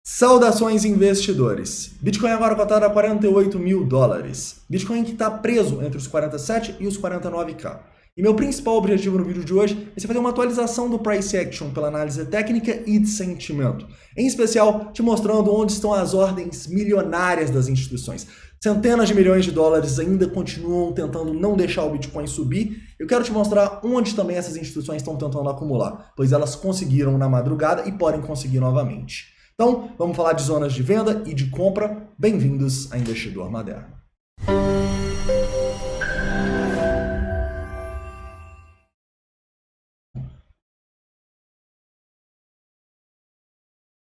Saudações investidores! Bitcoin agora cotado a 48 mil dólares. Bitcoin que está preso entre os 47 e os 49k. E meu principal objetivo no vídeo de hoje é fazer uma atualização do Price Action pela análise técnica e de sentimento. Em especial, te mostrando onde estão as ordens milionárias das instituições. Centenas de milhões de dólares ainda continuam tentando não deixar o Bitcoin subir. Eu quero te mostrar onde também essas instituições estão tentando acumular, pois elas conseguiram na madrugada e podem conseguir novamente. Então, vamos falar de zonas de venda e de compra. Bem-vindos a Investidor Moderno.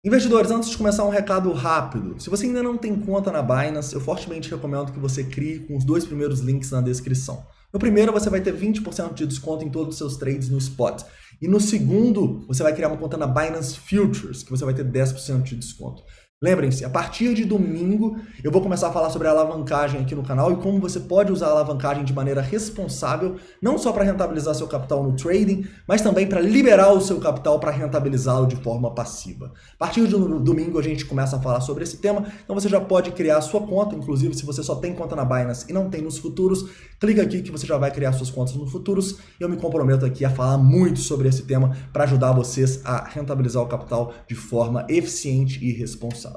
Investidores, antes de começar um recado rápido. Se você ainda não tem conta na Binance, eu fortemente recomendo que você crie com os dois primeiros links na descrição. No primeiro, você vai ter 20% de desconto em todos os seus trades no spot. E no segundo, você vai criar uma conta na Binance Futures, que você vai ter 10% de desconto. Lembrem-se, a partir de domingo eu vou começar a falar sobre a alavancagem aqui no canal e como você pode usar a alavancagem de maneira responsável, não só para rentabilizar seu capital no trading, mas também para liberar o seu capital para rentabilizá-lo de forma passiva. A partir de domingo a gente começa a falar sobre esse tema, então você já pode criar a sua conta, inclusive se você só tem conta na Binance e não tem nos futuros, clica aqui que você já vai criar suas contas no futuros e eu me comprometo aqui a falar muito sobre esse tema para ajudar vocês a rentabilizar o capital de forma eficiente e responsável.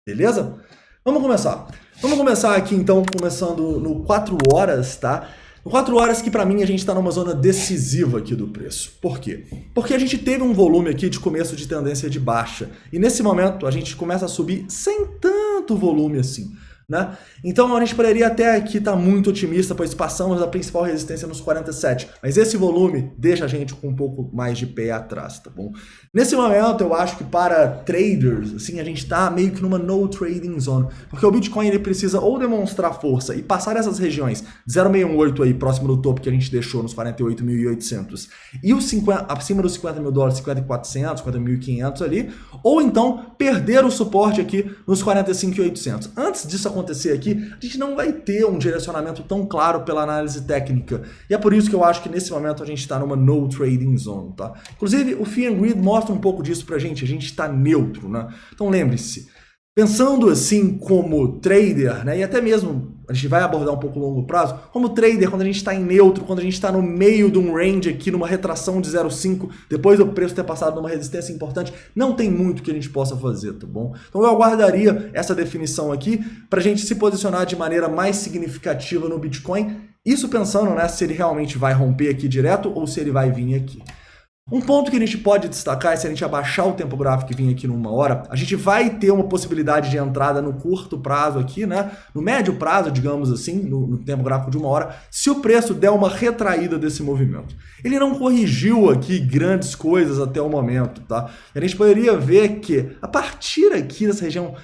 Beleza? Vamos começar. Vamos começar aqui então, começando no 4 horas, tá? No 4 horas que para mim a gente está numa zona decisiva aqui do preço. Por quê? Porque a gente teve um volume aqui de começo de tendência de baixa. E nesse momento a gente começa a subir sem tanto volume assim. Né? Então a gente poderia até aqui estar muito otimista, pois passamos da principal resistência nos 47, mas esse volume deixa a gente com um pouco mais de pé atrás, tá bom? Nesse momento eu acho que para traders, assim, a gente está meio que numa no trading zone, porque o Bitcoin ele precisa ou demonstrar força e passar essas regiões 0,68 aí próximo do topo que a gente deixou nos 48.800 e os 50, acima dos 50 mil dólares, 50.400, 50.500 ali, ou então perder o suporte aqui nos 45.800. Antes disso acontecer aqui, a gente não vai ter um direcionamento tão claro pela análise técnica. E é por isso que eu acho que nesse momento a gente está numa no trading zone, tá? Inclusive, o Fear and Greed mostra um pouco disso pra gente, a gente está neutro, né? Então lembre-se, pensando assim como trader, né, e até mesmo a gente vai abordar um pouco o longo prazo, como trader, quando a gente está em neutro, quando a gente está no meio de um range aqui, numa retração de 0,5, depois do preço ter passado numa resistência importante, não tem muito que a gente possa fazer, tá bom? Então eu aguardaria essa definição aqui para a gente se posicionar de maneira mais significativa no Bitcoin, isso pensando, né, se ele realmente vai romper aqui direto ou se ele vai vir aqui. Um ponto que a gente pode destacar é se a gente abaixar o tempo gráfico e vir aqui numa hora, a gente vai ter uma possibilidade de entrada no curto prazo aqui, né? No médio prazo, digamos assim, no tempo gráfico de uma hora, se o preço der uma retraída desse movimento. Ele não corrigiu aqui grandes coisas até o momento, tá? A gente poderia ver que a partir aqui dessa região,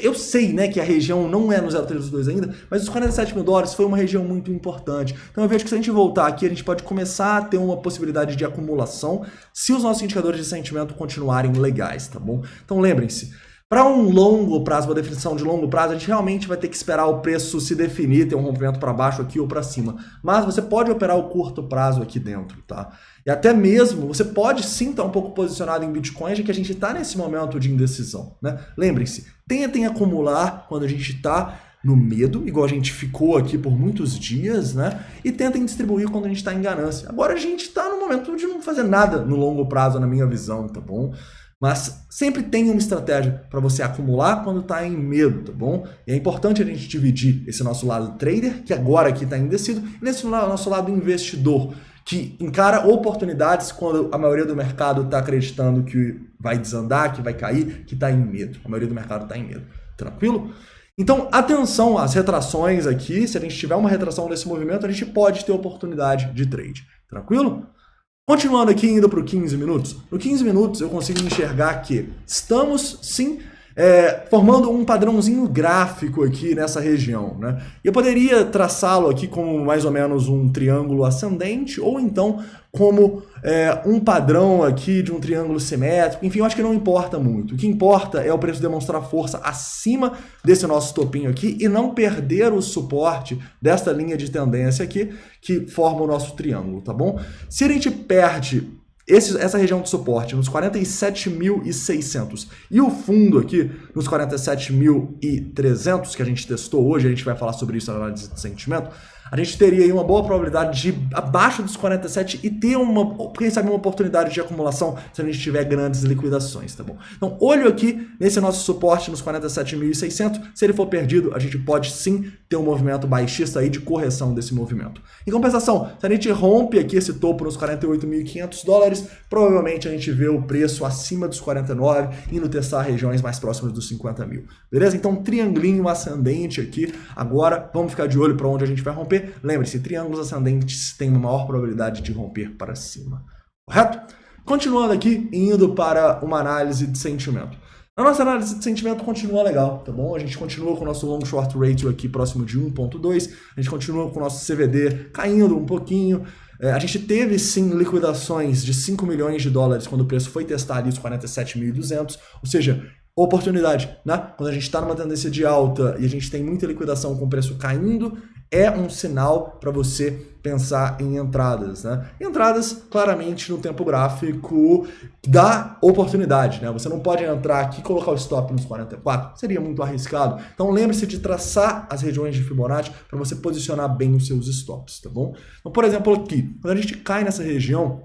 eu sei, né, que a região não é no 0,322 ainda, mas os 47 mil dólares foi uma região muito importante. Então eu vejo que se a gente voltar aqui, a gente pode começar a ter uma possibilidade de acumulação se os nossos indicadores de sentimento continuarem legais, tá bom? Então lembrem-se, para um longo prazo, uma definição de longo prazo, a gente realmente vai ter que esperar o preço se definir, ter um rompimento para baixo aqui ou para cima. Mas você pode operar o curto prazo aqui dentro, tá? E até mesmo, você pode sim estar um pouco posicionado em Bitcoin, já que a gente está nesse momento de indecisão, né? Lembrem-se, tentem acumular quando a gente está no medo, igual a gente ficou aqui por muitos dias, né? E tentem distribuir quando a gente está em ganância. Agora a gente está no momento de não fazer nada no longo prazo, na minha visão, tá bom? Mas sempre tem uma estratégia para você acumular quando está em medo, tá bom? E é importante a gente dividir esse nosso lado trader, que agora aqui está indeciso, e nesse nosso lado investidor, que encara oportunidades quando a maioria do mercado está acreditando que vai desandar, que vai cair, que está em medo. A maioria do mercado está em medo. Tranquilo? Então, atenção às retrações aqui. Se a gente tiver uma retração desse movimento, a gente pode ter oportunidade de trade. Tranquilo? Continuando aqui, indo para o 15 minutos. No 15 minutos eu consigo enxergar que estamos, sim, formando um padrãozinho gráfico aqui nessa região, né? E eu poderia traçá-lo aqui como mais ou menos um triângulo ascendente ou então como um padrão aqui de um triângulo simétrico. Enfim, eu acho que não importa muito. O que importa é o preço demonstrar força acima desse nosso topinho aqui e não perder o suporte desta linha de tendência aqui que forma o nosso triângulo, tá bom? Se a gente perde essa região de suporte nos 47.600 e o fundo aqui nos 47.300 que a gente testou hoje, a gente vai falar sobre isso na análise de sentimento, a gente teria aí uma boa probabilidade de ir abaixo dos 47 e ter quem sabe, uma oportunidade de acumulação se a gente tiver grandes liquidações, tá bom? Então, olho aqui nesse nosso suporte nos 47.600, se ele for perdido, a gente pode sim ter um movimento baixista aí de correção desse movimento. Em compensação, se a gente rompe aqui esse topo nos 48.500 dólares, provavelmente a gente vê o preço acima dos 49, indo testar regiões mais próximas dos 50 mil. Beleza? Então, triangulinho ascendente aqui. Agora, vamos ficar de olho para onde a gente vai romper. Lembre-se, triângulos ascendentes têm uma maior probabilidade de romper para cima. Correto? Continuando aqui, indo para uma análise de sentimento. A nossa análise de sentimento continua legal, tá bom? A gente continua com o nosso long short ratio aqui próximo de 1.2, a gente continua com o nosso CVD caindo um pouquinho. A gente teve sim liquidações de 5 milhões de dólares quando o preço foi testar ali os 47.200, ou seja, oportunidade, né? Quando a gente está numa tendência de alta e a gente tem muita liquidação com o preço caindo, é um sinal para você pensar em entradas, né? Entradas, claramente, no tempo gráfico dá oportunidade, né? Você não pode entrar aqui e colocar o stop nos 44, seria muito arriscado. Então lembre-se de traçar as regiões de Fibonacci para você posicionar bem os seus stops, tá bom? Então, por exemplo, aqui, quando a gente cai nessa região,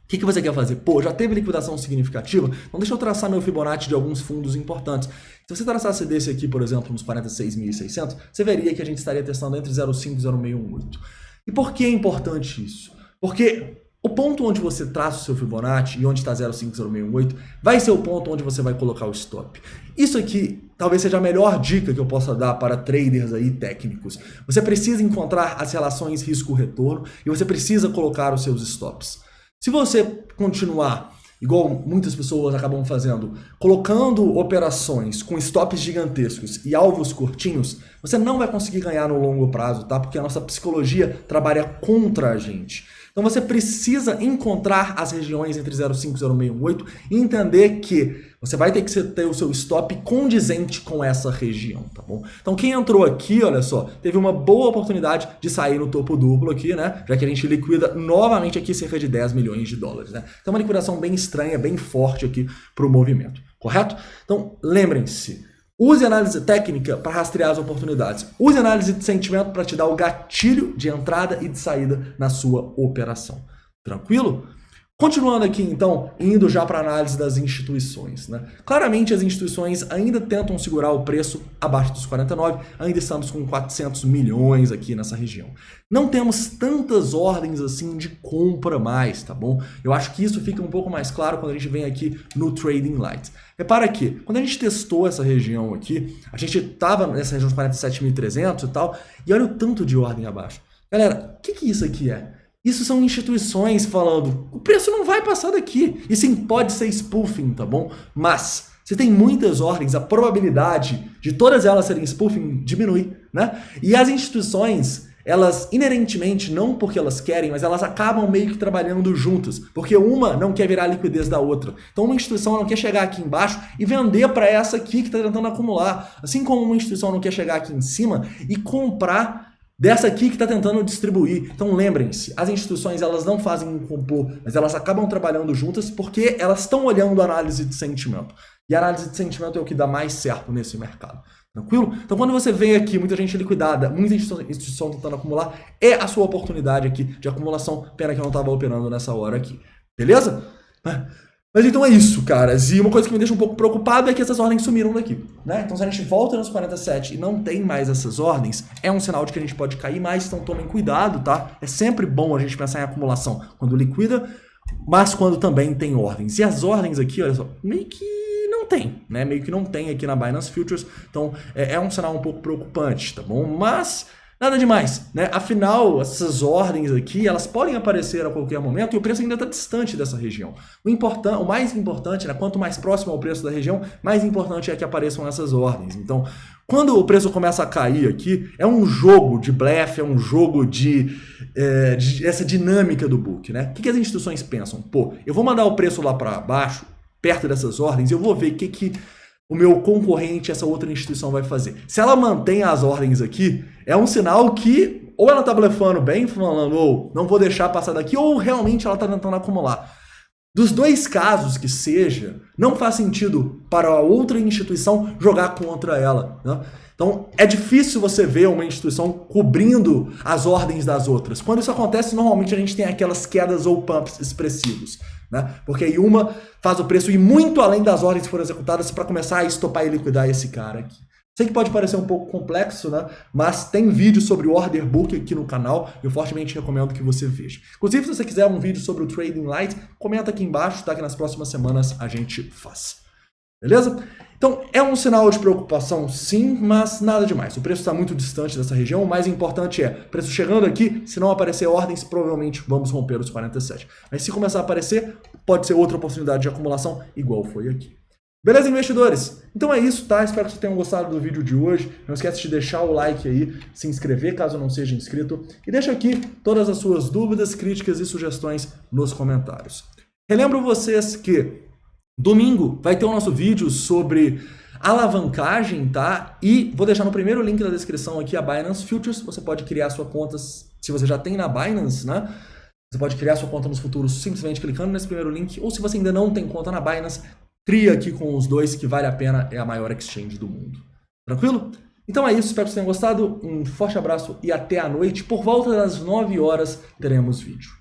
o que você quer fazer? Pô, já teve liquidação significativa? Então deixa eu traçar meu Fibonacci de alguns fundos importantes. Se você traçasse desse aqui, por exemplo, nos 46.600, você veria que a gente estaria testando entre 0,5 e 0,618. E por que é importante isso? Porque o ponto onde você traça o seu Fibonacci e onde está 0,5 e 0,618 vai ser o ponto onde você vai colocar o stop. Isso aqui talvez seja a melhor dica que eu possa dar para traders aí técnicos. Você precisa encontrar as relações risco-retorno e você precisa colocar os seus stops. Se você continuar, igual muitas pessoas acabam fazendo, colocando operações com stops gigantescos e alvos curtinhos, você não vai conseguir ganhar no longo prazo, tá? Porque a nossa psicologia trabalha contra a gente. Então você precisa encontrar as regiões entre 0,5 e 0,618 e entender que você vai ter que ter o seu stop condizente com essa região, tá bom? Então quem entrou aqui, olha só, teve uma boa oportunidade de sair no topo duplo aqui, né? Já que a gente liquida novamente aqui cerca de 10 milhões de dólares, né? Então uma liquidação bem estranha, bem forte aqui para o movimento, correto? Então lembrem-se, use análise técnica para rastrear as oportunidades. Use análise de sentimento para te dar o gatilho de entrada e de saída na sua operação. Tranquilo? Continuando aqui, então, indo já para a análise das instituições, né? Claramente, as instituições ainda tentam segurar o preço abaixo dos 49, ainda estamos com 400 milhões aqui nessa região. Não temos tantas ordens assim de compra mais, tá bom? Eu acho que isso fica um pouco mais claro quando a gente vem aqui no Trading Light. Repara que, quando a gente testou essa região aqui, a gente estava nessa região de 47.300 e tal, e olha o tanto de ordem abaixo. Galera, o que isso aqui é? Isso são instituições falando, o preço não vai passar daqui. E sim, pode ser spoofing, tá bom? Mas, se tem muitas ordens, a probabilidade de todas elas serem spoofing diminui, né? E as instituições, elas inerentemente, não porque elas querem, mas elas acabam meio que trabalhando juntas. Porque uma não quer virar a liquidez da outra. Então uma instituição não quer chegar aqui embaixo e vender para essa aqui que está tentando acumular. Assim como uma instituição não quer chegar aqui em cima e comprar dessa aqui que está tentando distribuir. Então lembrem-se, as instituições elas não fazem um complô, mas elas acabam trabalhando juntas porque elas estão olhando a análise de sentimento. E a análise de sentimento é o que dá mais certo nesse mercado. Tranquilo? Então quando você vem aqui, muita gente liquidada, muita instituição tentando acumular, é a sua oportunidade aqui de acumulação. Pena que eu não estava operando nessa hora aqui. Beleza? Mas então é isso, caras. E uma coisa que me deixa um pouco preocupado é que essas ordens sumiram daqui, né? Então se a gente volta nos 47 e não tem mais essas ordens, é um sinal de que a gente pode cair mais, então tomem cuidado, tá? É sempre bom a gente pensar em acumulação quando liquida, mas quando também tem ordens. E as ordens aqui, olha só, meio que não tem, né? Meio que não tem aqui na Binance Futures, então é um sinal um pouco preocupante, tá bom? Mas nada demais, né? Afinal, essas ordens aqui, elas podem aparecer a qualquer momento e o preço ainda está distante dessa região. O mais importante, né? Quanto mais próximo ao preço da região, mais importante é que apareçam essas ordens. Então, quando o preço começa a cair aqui, é um jogo de blefe, é um jogo de essa dinâmica do book, né? O que as instituições pensam? Pô, eu vou mandar o preço lá para baixo, perto dessas ordens, e eu vou ver o que o meu concorrente, essa outra instituição, vai fazer. Se ela mantém as ordens aqui, é um sinal que ou ela está blefando bem, falando, ou não vou deixar passar daqui, ou realmente ela está tentando acumular. Dos dois casos que seja, não faz sentido para a outra instituição jogar contra ela, né? Então, é difícil você ver uma instituição cobrindo as ordens das outras. Quando isso acontece, normalmente a gente tem aquelas quedas ou pumps expressivos, né? Porque aí uma faz o preço ir muito além das ordens que foram executadas para começar a estopar e liquidar esse cara aqui. Sei que pode parecer um pouco complexo, né? Mas tem vídeo sobre o order book aqui no canal. Eu fortemente recomendo que você veja. Inclusive, se você quiser um vídeo sobre o Trading Light, comenta aqui embaixo, tá? Que nas próximas semanas a gente faz. Beleza? Então, é um sinal de preocupação, sim, mas nada demais. O preço está muito distante dessa região. O mais importante é, preço chegando aqui, se não aparecer ordens, provavelmente vamos romper os 47. Mas se começar a aparecer, pode ser outra oportunidade de acumulação, igual foi aqui. Beleza, investidores? Então é isso, tá? Espero que vocês tenham gostado do vídeo de hoje. Não esquece de deixar o like aí, se inscrever caso não seja inscrito. E deixa aqui todas as suas dúvidas, críticas e sugestões nos comentários. Relembro vocês que domingo vai ter o nosso vídeo sobre alavancagem, tá? E vou deixar no primeiro link da descrição aqui a Binance Futures. Você pode criar sua conta, se você já tem na Binance, né? Você pode criar sua conta nos futuros simplesmente clicando nesse primeiro link. Ou se você ainda não tem conta na Binance, cria aqui com os dois, que vale a pena, é a maior exchange do mundo. Tranquilo? Então é isso, espero que vocês tenham gostado. Um forte abraço e até a noite. Por volta das 9 horas teremos vídeo.